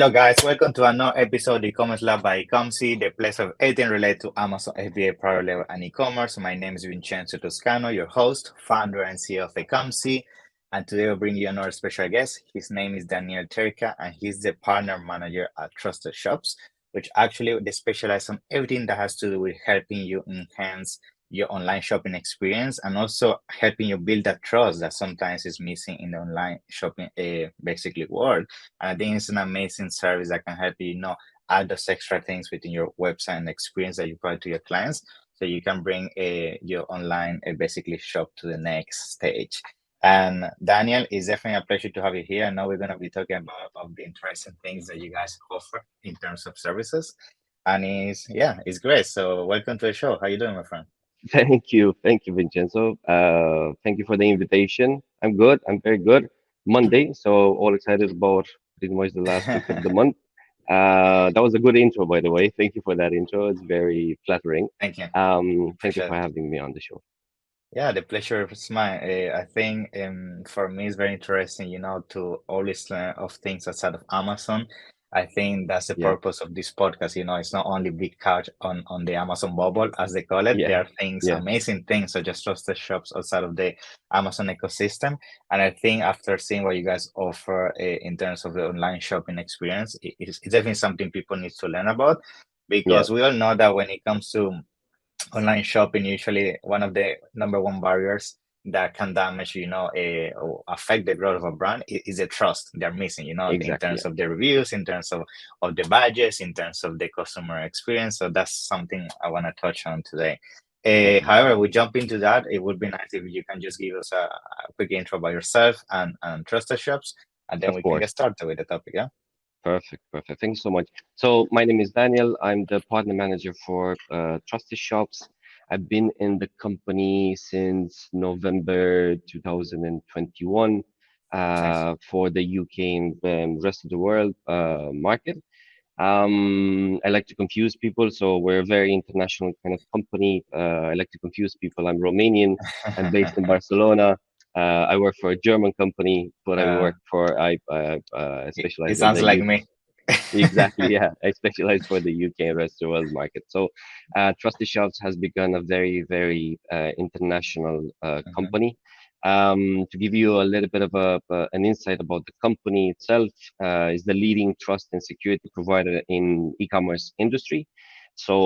Hello, guys. Welcome to another episode of E-commerce Lab by Ecomcy, the place of everything related to Amazon FBA private label and e-commerce. My name is Vincenzo Toscano, your host, founder, and CEO of Ecomcy. And today we'll bring you another special guest. His name is Daniel Tirca, and he's the partner manager at Trusted Shops, which actually they specialize on everything that has to do with helping you enhance your online shopping experience and also helping you build that trust that sometimes is missing in the online shopping basically world. And I think it's an amazing service that can help you, add those extra things within your website and experience that you provide to your clients, so you can bring your online basically shop to the next stage. And Daniel, it's definitely a pleasure to have you here. I know we're going to be talking about of the interesting things that you guys offer in terms of services, and it's great. So welcome to the show. How you doing, my friend? Thank you, Vincenzo. Thank you for the invitation. I'm good. I'm very good. Monday, so all excited about pretty much the last week of the month. That was a good intro, by the way. Thank you for that intro. It's very flattering. Thank you. Thank you Appreciate for it. having me on the show. Yeah, the pleasure is mine. I think for me it's very interesting, to always learn of things outside of Amazon. I think that's the Yeah, purpose of this podcast. It's not only big couch on the Amazon bubble, as they call it. yeah, There are things, yeah. amazing things, such as trusted shops outside of the Amazon ecosystem. And I think after seeing what you guys offer in terms of the online shopping experience, it's definitely something people need to learn about, Yeah, because we all know that when it comes to online shopping, usually one of the number one barriers that can damage, or affect the growth of a brand is the trust they're missing, in exactly. terms of the reviews, in terms of the badges, in terms of the customer experience. So that's something I want to touch on today. Yeah, However, we jump into that. It would be nice if you can just give us a quick intro about yourself and trusted shops, and then of we can get course. started with the topic. Yeah. Perfect, perfect. Thank you so much. So my name is Daniel. I'm the partner manager for Trusted Shops. I've been in the company since November 2021 Nice. for the UK and rest of the world market. I like to confuse people, so we're a very international kind of company. I like to confuse people. I'm Romanian. I'm based in Barcelona. I work for a German company, but uh, I it specialize in sounds the like UK. me. Exactly, yeah. I specialize for the UK and rest of the world market. So, Trusty Shops has become a very, very international Mhm. company. To give you a little bit of an insight about the company itself, is the leading trust and security provider in e-commerce industry. So,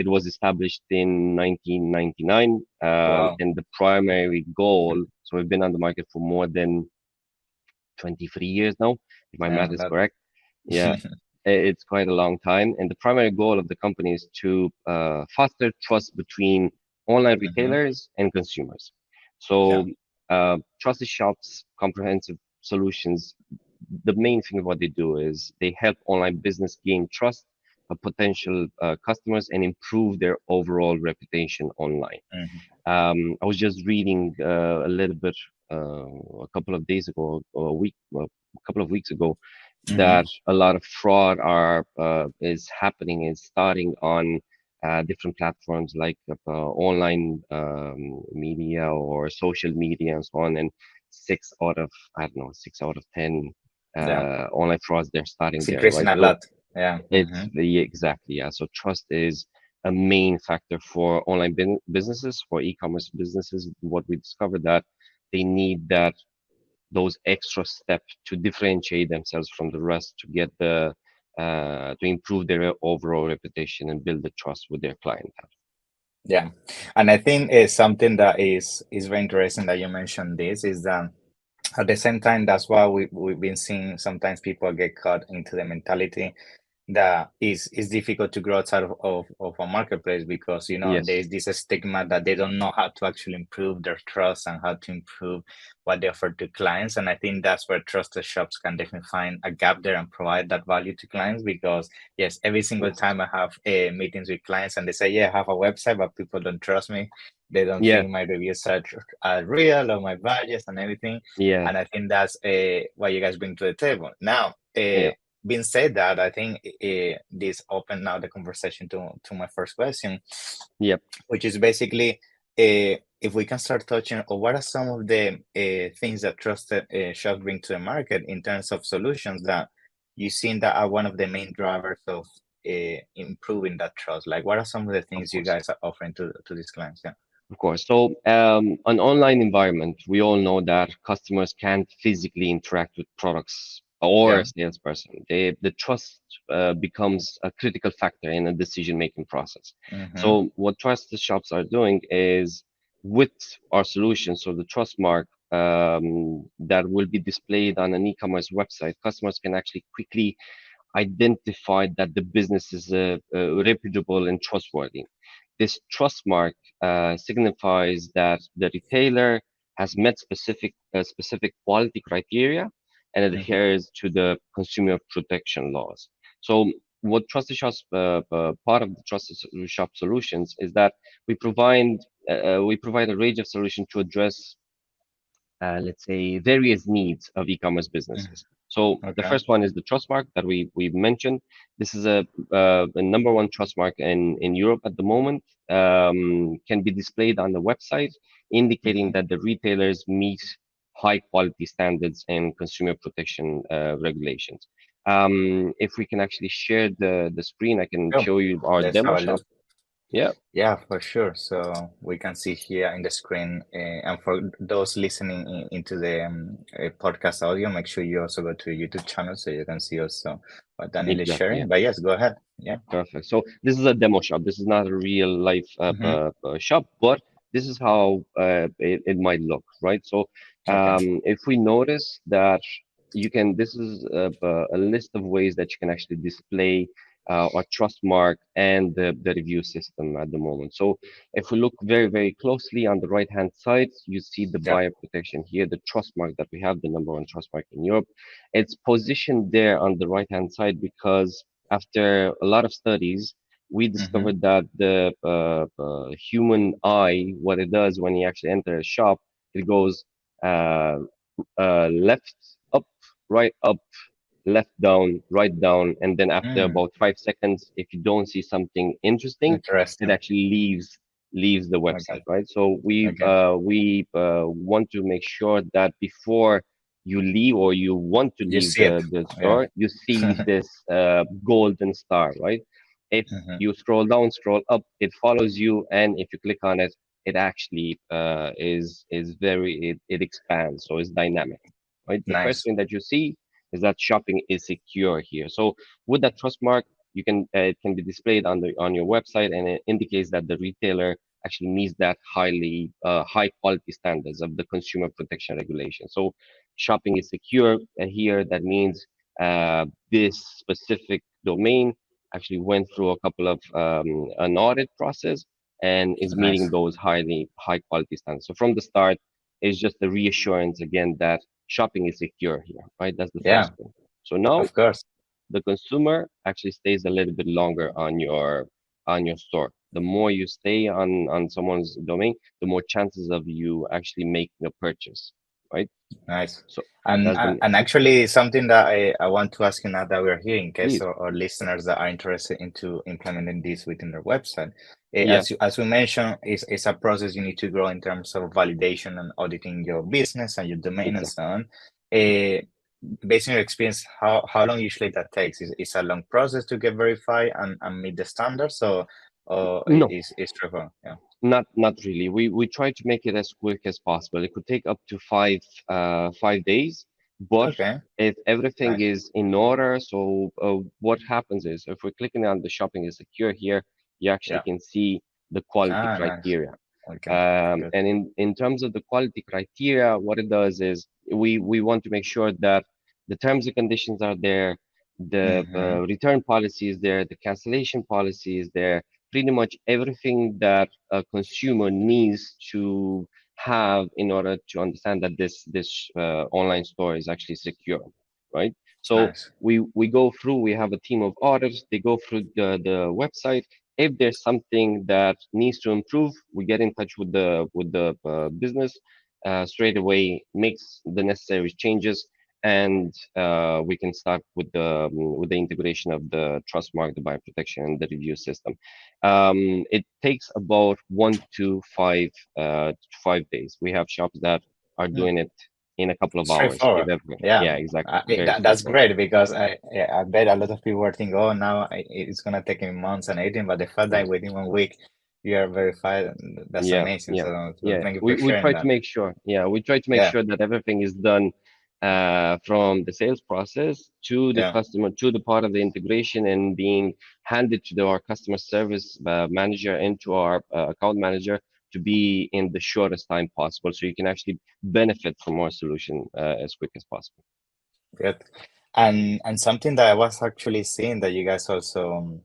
it was established in 1999, Wow. and the primary goal. So, we've been on the market for more than 23 years now, if my Yeah, math is that. correct. Yeah, it's quite a long time. And the primary goal of the company is to foster trust between online Hmm. retailers and consumers. Yeah. So, trusted shops, comprehensive solutions. The main thing of what they do is they help online business gain trust of potential customers and improve their overall reputation online. Hmm. I was just reading a little bit a couple of days ago, or a couple of weeks ago, Hmm. that a lot of fraud are is happening is starting on different platforms like online media or social media and so on. And six out of I don't know, 6 out of 10 Yeah. online frauds they're starting It's there, increasing right? a So lot. Yeah. it's the exactly, yeah. So trust is a main factor for online businesses, for e-commerce businesses. What we discovered that they need those extra steps to differentiate themselves from the rest to get the to improve their overall reputation and build the trust with their clientele. Yeah. And I think it's something that is very interesting that you mentioned this is that at the same time, that's why we've been seeing sometimes people get caught into the mentality that is difficult to grow outside of a marketplace, because Yes. there's this stigma that they don't know how to actually improve their trust and how to improve what they offer to clients. And I think that's where trusted shops can definitely find a gap there and provide that value to clients, because yes, every single Yes. time I have meetings with clients and they say, yeah, I have a website, but people don't trust me. They don't Yeah. think my reviews are real, or my badges and everything. Yeah. And I think that's what you guys bring to the table now. Yeah. Being said that, I think this opened now the conversation to my first question, Yep. which is basically if we can start touching on what are some of the things that trusted shops bring to the market in terms of solutions that you seen that are one of the main drivers of improving that trust? Like, what are some of the Of things you course. guys are offering to these clients? Yeah. Of course. So, an online environment, we all know that customers can't physically interact with products or a Yeah. salesperson. The trust becomes a critical factor in a decision-making process. Mm-hmm. So, what trusted shops are doing is with our solution, so the trust mark that will be displayed on an e-commerce website, customers can actually quickly identify that the business is reputable and trustworthy. This trust mark signifies that the retailer has met specific quality criteria and Mm-hmm. adheres to the consumer protection laws. So, what Trusted Shops part of the Trusted Shop solutions is that we provide a range of solutions to address let's say, various needs of e-commerce Mm-hmm. businesses. So the Okay. first one is the trust mark that we mentioned. This is a number one trust mark in Europe at the moment. Can be displayed on the website, indicating Mm-hmm. that the retailers meet high quality standards and consumer protection regulations. If we can actually share the screen, I can Oh, show you our let's demo have a shop. look. Yeah, Yeah, for sure. So we can see here in the screen, and for those listening into the podcast audio, make sure you also go to the YouTube channel so you can see also what Daniel is exactly. sharing. But yes, go ahead. Yeah. Perfect. So this is a demo shop. This is not a real life Mm-hmm. shop, but this is how it might look, right? So Okay. if we notice that you can, this is a list of ways that you can actually display our trust mark and the review system at the moment. So if we look very, very closely on the right-hand side, you see the Yeah. buyer protection here, the trust mark that we have, the number one trust mark in Europe. It's positioned there on the right-hand side because after a lot of studies, we Mm-hmm. discovered that the human eye, what it does when you actually enter a shop, it goes uh, left up, right up, left down, right down, and then after Mm, about 5 seconds, if you don't see something interesting, it interesting. actually leaves the website, Okay. right? So Okay. we want to make sure that before you leave or you want to You leave see it. the Yeah. store, you see this golden star, right? If Mm-hmm. you scroll down, scroll up, it follows you, and if you click on it, it actually is very it expands, so it's dynamic, right? The first Nice. thing that you see is that shopping is secure here. So with that trust mark, you can it can be displayed on your website, and it indicates that the retailer actually meets that high quality standards of the consumer protection regulation. So shopping is secure here. That means this specific domain actually went through a couple of an audit process and is meeting Nice. those high quality standards. So from the start, it's just the reassurance again that shopping is secure here, right? That's the Yeah, first thing. So now of course. the consumer actually stays a little bit longer on your store. The more you stay on someone's domain, the more chances of you actually making a purchase, right? Nice. So And that's the actually something that I want to ask you now that we're here in case please, our listeners that are interested into implementing this within their website. yeah, As we mentioned, it's a process you need to grow in terms of validation and auditing your business and your domain and so exactly. on. Based on your experience, how long usually that takes? Is a long process to get verified and meet the standards, or No, is straightforward? Yeah. not really. We try to make it as quick as possible. It could take up to 5 days, but Okay. if everything Nice. is in order, so what happens is if we're clicking on the shopping is secure here, you actually Yeah. can see the quality Ah, nice. criteria. Okay. Good. And in terms of the quality criteria, what it does is we want to make sure that the terms and conditions are there, the Mm-hmm. return policy is there, the cancellation policy is there, pretty much everything that a consumer needs to have in order to understand that this online store is actually secure, right? So Nice. we go through. We have a team of auditors. They go through the website. If there's something that needs to improve, we get in touch with the business straight away, makes the necessary changes, and we can start with the integration of the trust mark, the buyer protection, and the review system. It takes about 1 to 5 5 days. We have shops that are Mm. doing it in a couple of hours if Straightforward. ever. Yeah, Yeah, exactly. Very that's straightforward. great because I bet a lot of people are thinking, oh, now it's gonna take me months and anything, but the fact that No. within 1 week you are verified, that's Yeah, amazing. yeah, So yeah. thank you for We sharing try to that. make sure. Yeah, we try to make Yeah, sure that everything is done from the sales process to the yeah, customer, to the part of the integration and being handed to our customer service manager and to our account manager to be in the shortest time possible, so you can actually benefit from our solution as quick as possible. good. And something that I was actually seeing that you guys also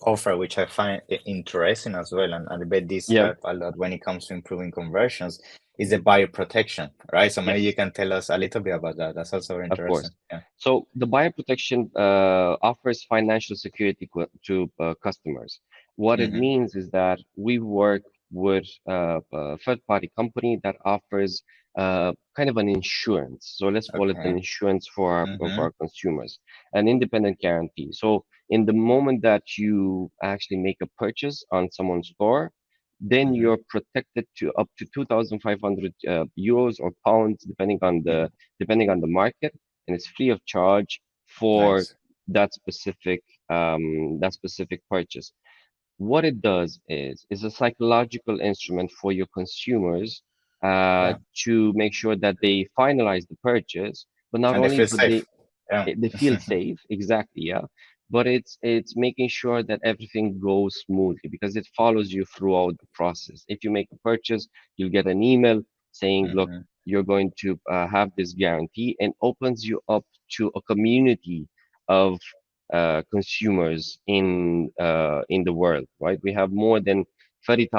offer, which I find interesting as well, and I bet this Yeah. help a lot when it comes to improving conversions, is the buyer protection, right? So maybe you Yes. can tell us a little bit about that. That's also very Of interesting. course. Yeah. So the buyer protection offers financial security to customers. What it Mm-hmm. means is that we work with a third-party company that offers kind of an insurance. So let's call it an Okay. insurance Mm-hmm. for our consumers, an independent guarantee. So in the moment that you actually make a purchase on someone's store, then Mm-hmm. you're protected to up to 2,500 euros or pounds, Mm-hmm. depending on the market, and it's free of charge for Nice. that specific purchase. What it does is a psychological instrument for your consumers Yeah. to make sure that they finalize the purchase, but not And they only feel but safe. Yeah. they feel safe, exactly, yeah. But it's making sure that everything goes smoothly because it follows you throughout the process. If you make a purchase, you'll get an email saying, look, Mm-hmm. you're going to have this guarantee, and opens you up to a community of consumers in the world, right? We have more than 30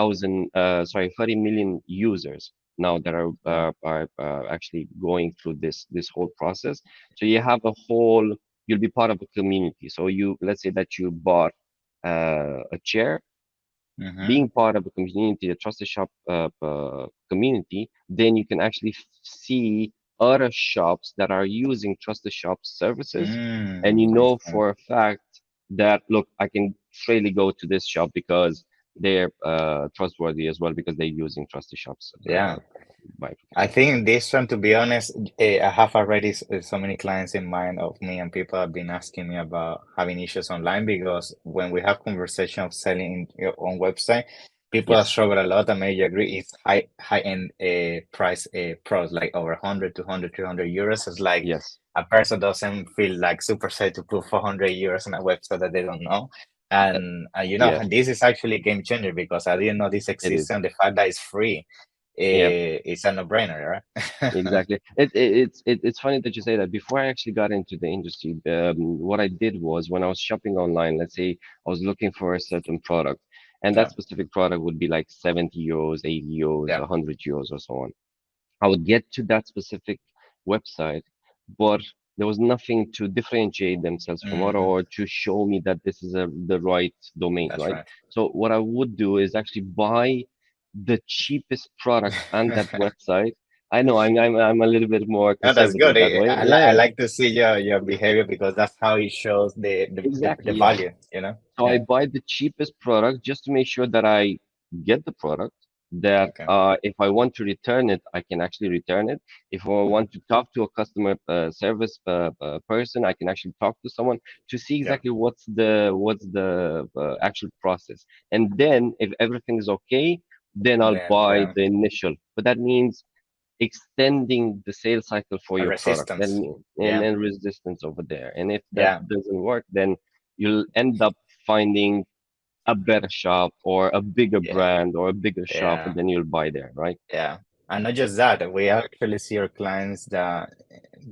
million users now that Yeah. are actually going through this whole process. So you have a whole, you'll be part of a community. So you, let's say that you bought a chair, Mm-hmm. being part of a community, a trusted shop community, then you can actually see other shops that are using trusted shop services, and you I know see. for a fact that, look, I can freely go to this shop because they're trustworthy as well because they're using trusted shops Yeah. by I protection. think this one, to be honest, I have already so many clients in mind of me, and people have been asking me about having issues online because when we have conversation of selling in your own website, people Yes, struggle a lot. And maybe you agree, it's high end price pros like over 100, 200, 300 euros. It's like yes, a person doesn't feel like super safe to put 400 euros on a website that they don't know. uh, And you know, yes, and this is actually a game changer because I didn't know this it exists, is. and the fact that it's free Yeah. it's a no-brainer, right? Exactly. It's funny that you say that. Before I actually got into the industry, what I did was when I was shopping online, let's say I was looking for a certain product, and that Yeah, specific product would be like 70 euros, 80 euros, yeah. 100 euros, or so on. I would get to that specific website, but there was nothing to differentiate themselves from other Hmm. or to show me that this is the right domain, That's right? right. So what I would do is actually buy the cheapest product on that website. I know I'm a little bit more No, that's good. conservative that way. I Yeah, like to see your behavior because that's how it shows the exactly. Yeah. value, you know? So I Yeah. buy the cheapest product just to make sure that I get the product, that Okay. if I want to return it, I can actually return it. If I Mhm. want to talk to a customer service person, I can actually talk to someone to see Yeah. exactly what's the actual process. And then if everything is okay, then I'll Then buy yeah, the initial. But that means extending the sales cycle for a your product resistance. and Yeah. then resistance over there. And if that Yeah. doesn't work, then you'll end up finding a better shop or a bigger Yeah. brand or a bigger shop, and Yeah. then you'll buy there, right? Yeah, and not just that, we actually see our clients that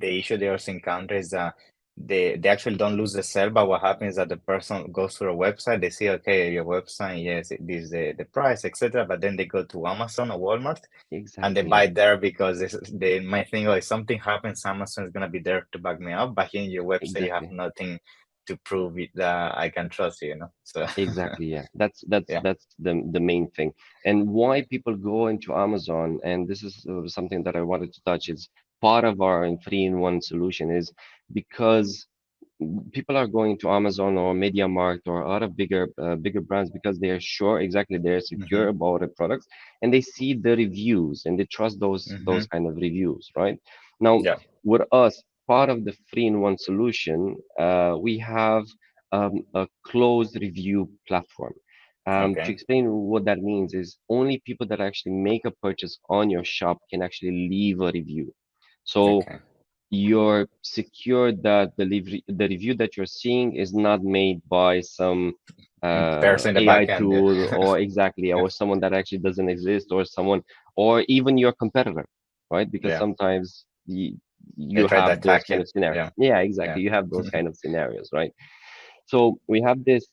the issue they also encounter is that they actually don't lose the sale, but what happens is that the person goes to a website, they see, okay, your website, yes, this is the price, etc. But then they go to Amazon or Walmart and they Exactly. Yeah. buy there because they might think, oh, if something happens, Amazon is gonna be there to back me up. But here in your website, you have Exactly. nothing to prove it that I can trust you, you know? So Exactly. Yeah. That's that's yeah. that's the main thing. And why people go into Amazon, and this is something that I wanted to touch, is part of our three-in-one solution is because people are going to Amazon or MediaMarkt or a lot of bigger brands because they are sure, exactly, they're secure Hmm. about the products, and they see the reviews and they trust those Hmm. kind of reviews, right? Now, Yeah. with us, part of the three-in-one solution, we have a closed review platform. To Okay. explain what that means is only people that actually make a purchase on your shop can actually leave a review. So Okay. you're secure that the review that you're seeing is not made by some Person in the AI back end. tool, Yeah. or exactly, Yeah. or someone that actually doesn't exist, or someone, or even your competitor, right? Because Yeah. sometimes They you try to have those attack kind you. of scenarios. Yeah. Yeah, Yeah. exactly. You have those kind of scenarios, right? So we have this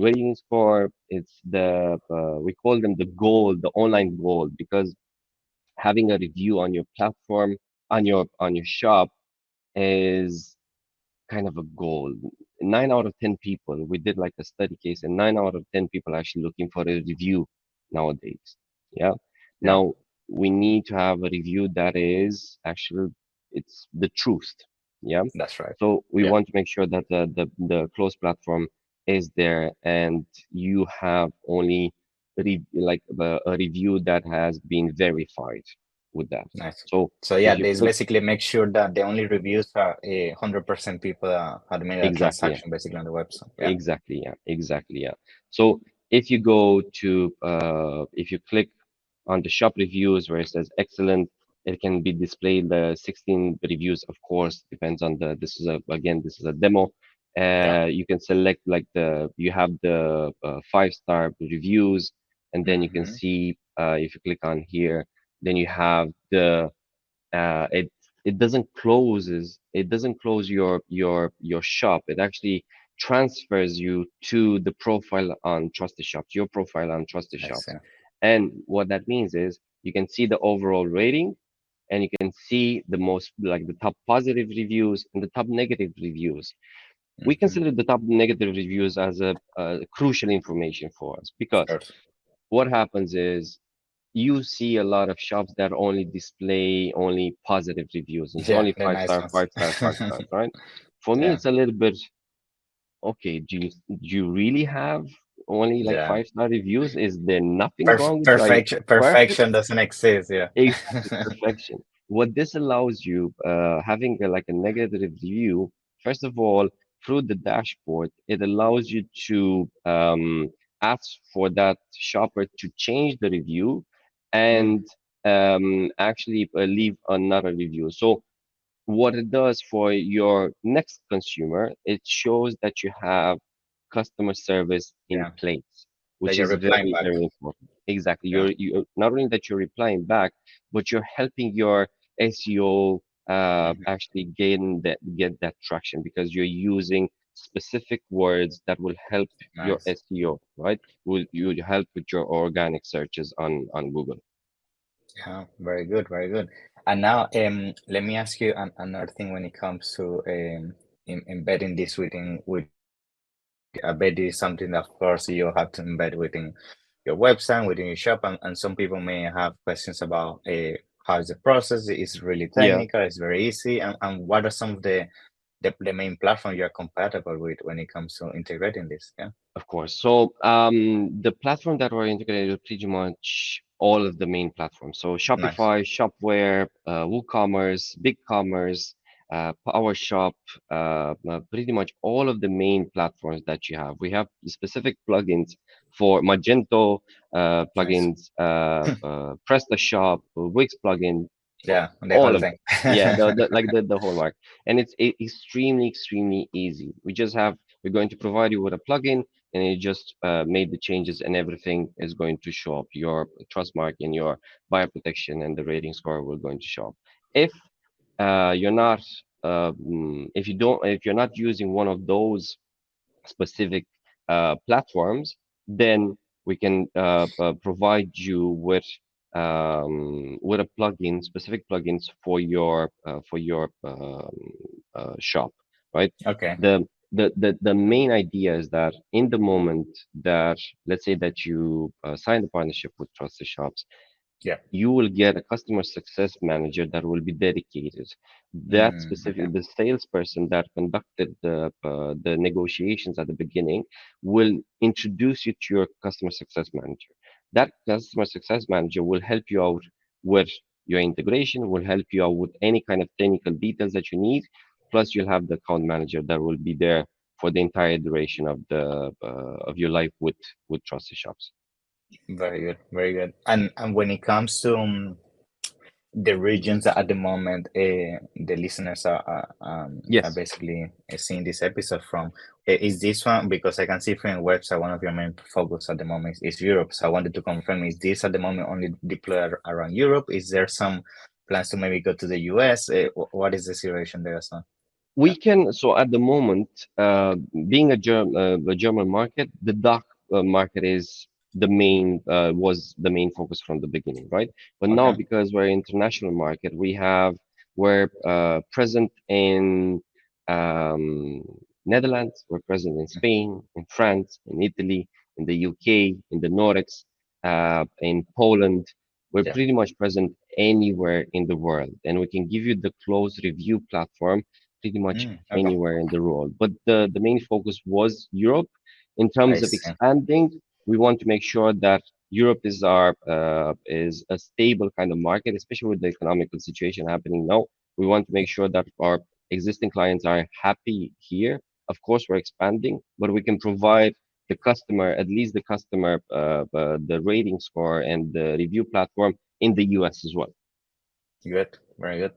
rating score. It's we call them the gold, the online gold, because having a review on your platform, on your shop, is kind of a goal. 9 out of 10 people, we did like a study case, and 9 out of 10 people are actually looking for a review nowadays. Yeah. Yeah. Now we need to have a review that is actually it's the truth. Yeah. That's right. So we Yeah. want to make sure that the closed platform is there, and you have only like a review that has been verified with that. Nice. So So if yeah, you this click basically makes sure that the only reviews are 100% people had made a exactly. transaction basically on the website. Yeah. Exactly, yeah, exactly, yeah. So if you go to, if you click on the shop reviews where it says excellent, it can be displayed the 16 reviews, of course, depends on this is again, this is a demo. Yeah. You can select like you have the 5-star reviews, and then you can Hmm. see, if you click on here, then you have it it doesn't close your shop. It actually transfers you to the profile on trusted shops, your profile on trusted I see. shops. And what that means is you can see the overall rating, and you can see the most, like, the top positive reviews and the top negative reviews. We Hmm. consider the top negative reviews as a crucial information for us, Of because course. what happens is you see a lot of shops that only display only positive reviews. It's Yeah, only the five nice star, ones. 5 star, 5 stars, right? For me, Yeah. it's a little bit okay. Do you really have only like Yeah. 5 star reviews? Is there nothing wrong with you? Are you Perfection. perfect? Perfection doesn't exist. Yeah. Exactly, perfection. What this allows you, having like a negative review, first of all, through the dashboard, it allows you to ask for that shopper to change the review Mm, and actually leave another review. So what it does for your next consumer, it shows that you have customer service in yeah. place, That which you're is replying very, back. very important. Exactly. Yeah. You're not only that you're replying back, but you're helping your SEO Hmm. actually get that traction, because you're using specific words that will help your Nice. SEO, right? Will help with your organic searches on Google. Yeah. Very good. Very good. And now, let me ask you another thing when it comes to embedding this within your website. I bet it is something that, of course, you have to embed within your website, within your shop, and some people may have questions about how is the process? Is really Yeah. technical? It's very easy, and what are some of the main platforms you're compatible with when it comes to integrating this? Yeah. Of course. So the platform that we're integrated with pretty much all of the main platforms. So Nice. Shopify, Shopware, WooCommerce, BigCommerce, PowerShop, pretty much all of the main platforms that you have. We have specific plugins for Magento Nice. plugins, PrestaShop, Wix plugin, Yeah, the all whole of thing. them. Yeah, the whole mark. And it's extremely easy. We're going to provide you with a plugin, and you just made the changes, and everything is going to show up. Your trust mark and your buyer protection and the rating score will going to show up. If you're not if you're not using one of those specific platforms, then we can provide you with a plugin, specific plugins for your shop, right? Okay. The main idea is that in the moment that, let's say that you sign the partnership with Trusted Shops, Yeah. you will get a customer success manager that will be dedicated. That Okay. specific, the salesperson that conducted the negotiations at the beginning will introduce you to your customer success manager. That customer success manager will help you out with your integration, will help you out with any kind of technical details that you need. Plus, you'll have the account manager that will be there for the entire duration of your life with trusted shops. Very good. Very good. And when it comes to the regions that at the moment the listeners are Yes. basically seeing this episode from, is this one, because I can see from your website one of your main focus at the moment is Europe. So I wanted to confirm, is this at the moment only deployed around Europe? Is there some plans to maybe go to the US? What is the situation there as well? We can, so at the moment, being a German market, the DACH market is was the main focus from the beginning, right? But now, Okay. because we're an international market, we're present in um, Netherlands, we're present in Spain, in France, in Italy, in the UK, in the Nordics, in Poland. We're Yeah. pretty much present anywhere in the world, and we can give you the closed review platform pretty much Okay. anywhere in the world. But the main focus was Europe. In I terms of see. expanding, we want to make sure that Europe is our is a stable kind of market, especially with the economical situation happening now. We want to make sure that our existing clients are happy here. Of course, we're expanding, but we can provide the customer, at least the customer, the rating score and the review platform in the US as well. Good, very good.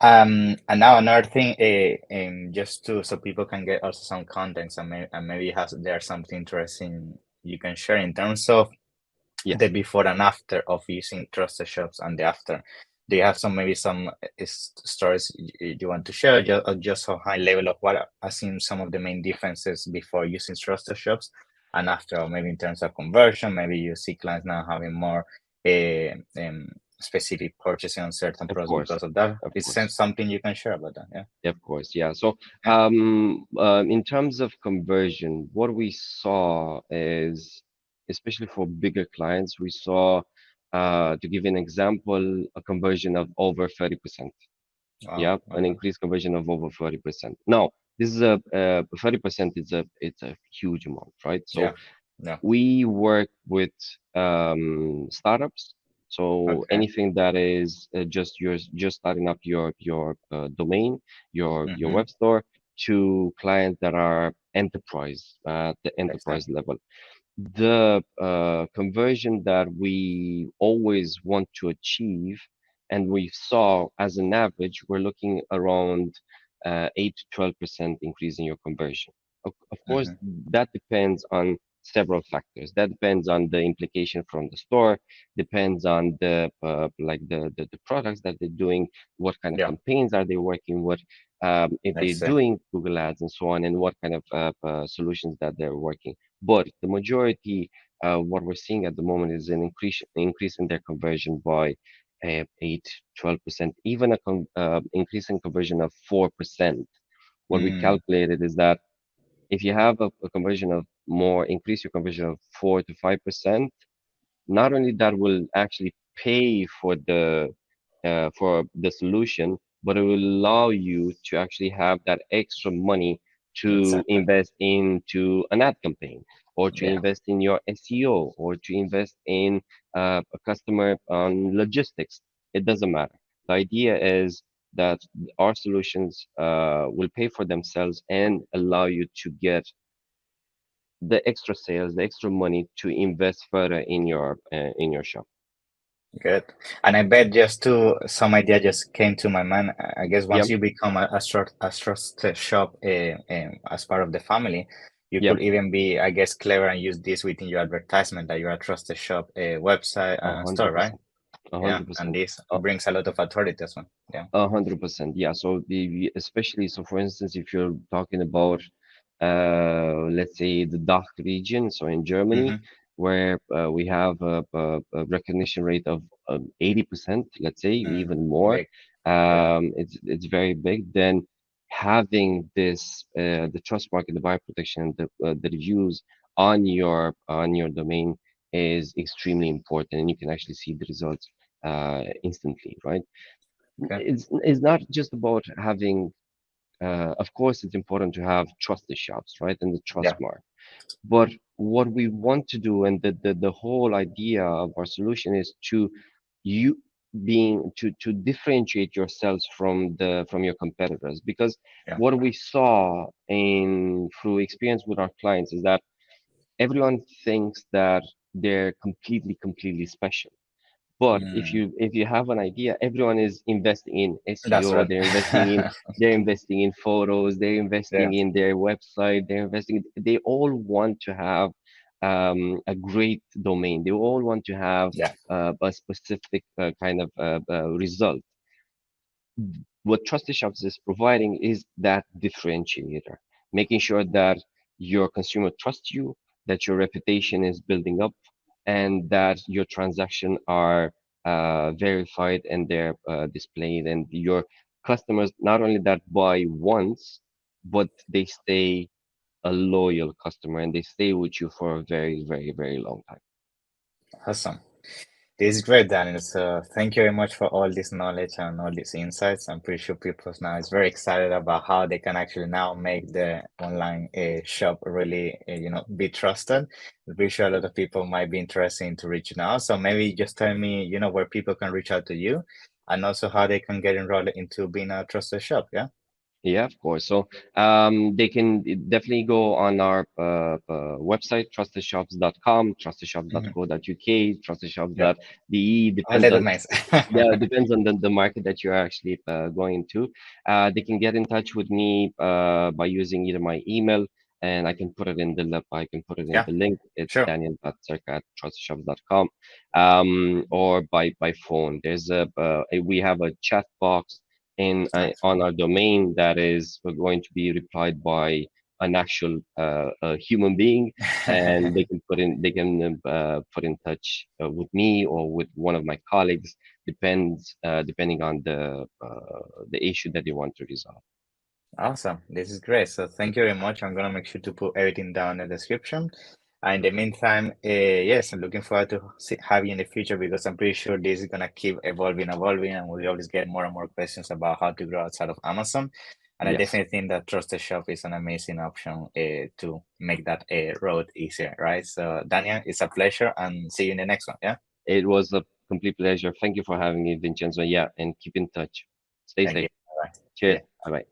And now another thing, just to so people can get also some context, and maybe has there's something interesting you can share in terms of the Yes, before and after of using trusted shops and the after. Do you have some maybe some stories you want to share, just a high level of what are seen some of the main differences before using trusted shops and after, or maybe in terms of conversion, maybe you see clients now having more uh, um, specific purchasing on certain of products course, because of that. of Is course. something you can share about that? Yeah. Of course, yeah. So, Yeah. in terms of conversion, what we saw is, especially for bigger clients, we saw, to give an example, a conversion of over 30%. Wow. Yeah, an Okay. increased conversion of over 30%. Now, this is 30% is a huge amount, right? So Yeah. Yeah. we work with startups. So Okay. anything that is just starting up your domain, your Mm-hmm. web store, to clients that are enterprise at the enterprise Exactly. level. The conversion that we always want to achieve, and we saw as an average, we're looking around 8 to 12% increase in your conversion. Of course, Mm-hmm. that depends on several factors. That depends on the implication from the store, depends on the products that they're doing, what kind of Yeah. campaigns are they working with, if I they're see. doing Google Ads and so on, and what kind of solutions that they're working. But the majority, what we're seeing at the moment is an increase in their conversion by 8, 12%, even increase in conversion of 4%. What we Mm, calculated is that if you have a conversion of more, increase your conversion of 4 to 5%, not only that will actually pay for the solution, but it will allow you to actually have that extra money to exactly. invest into an ad campaign, or to Yeah. invest in your SEO, or to invest in a customer on logistics. It doesn't matter. The idea is that our solutions will pay for themselves and allow you to get the extra sales, the extra money to invest further in your shop. Good. And I bet just to some idea just came to my mind. I guess Yeah, once you become a trusted shop as part of the family, you yeah, could even be, I guess, clever and use this within your advertisement that you're a trusted shop website a and store, hundred right? percent, a Yeah. hundred And percent. this brings a lot of authority as well. Yeah. 100%. Yeah. So especially so for instance, if you're talking about let's say the DACH region, so in Germany, Mm-hmm. where we have a recognition rate of 80%, let's say Mm. even more, Big. Big. it's very big. Then having this the trust mark and the buyer protection, the reviews on your domain is extremely important, and you can actually see the results instantly, right? Okay. It's not just about having, of course, it's important to have trusted shops, right, and the trust Yeah. mark. But what we want to do, and the whole idea of our solution is to you being to differentiate yourselves from your competitors, because Yeah. what we saw in through experience with our clients is that everyone thinks that they're completely special. But Mm, if you have an idea, everyone is investing in that's SEO, right. they're investing in photos, they're Yeah. investing in their website, they're investing. They all want to have a great domain. They all want to have Yeah. a specific kind of result. What Trusted Shops is providing is that differentiator, making sure that your consumer trusts you, that your reputation is building up, and that your transactions are verified and they're displayed, and your customers not only that buy once, but they stay a loyal customer and they stay with you for a very long time. Awesome. This is great, Daniel. So thank you very much for all this knowledge and all these insights. I'm pretty sure people now is very excited about how they can actually now make the online shop really, be trusted. I'm pretty sure a lot of people might be interested in to reach out. So maybe just tell me, where people can reach out to you and also how they can get enrolled into being a trusted shop. Yeah. Yeah, of course. So they can definitely go on our website, trustedshops.com, Hmm. trustedshops.co.uk, Yeah. trustedshops.de. All Depends the on domains. yeah, it depends on the market that you're actually going to. They can get in touch with me by using either my email, and I can put it in the I can put it in Yeah. the link. It's Sure. daniel.circa@trustedshops.com, or by phone. We have a chat box in Nice. on our domain that is going to be replied by an actual a human being, and they can put in touch with me or with one of my colleagues, depending on the issue that they want to resolve. Awesome. This is great. So thank you very much. I'm gonna make sure to put everything down in the description. And in the meantime, yes, I'm looking forward to have you in the future because I'm pretty sure this is gonna keep evolving, and we always get more and more questions about how to grow outside of Amazon. And I Yes, definitely think that Trusted Shop is an amazing option to make that road easier, right? So Daniel, it's a pleasure, and see you in the next one. Yeah. it was a complete pleasure. Thank you for having me, Vincenzo. Yeah, and keep in touch. Stay Thank safe. you. Bye. See Cheers. ya. Bye bye.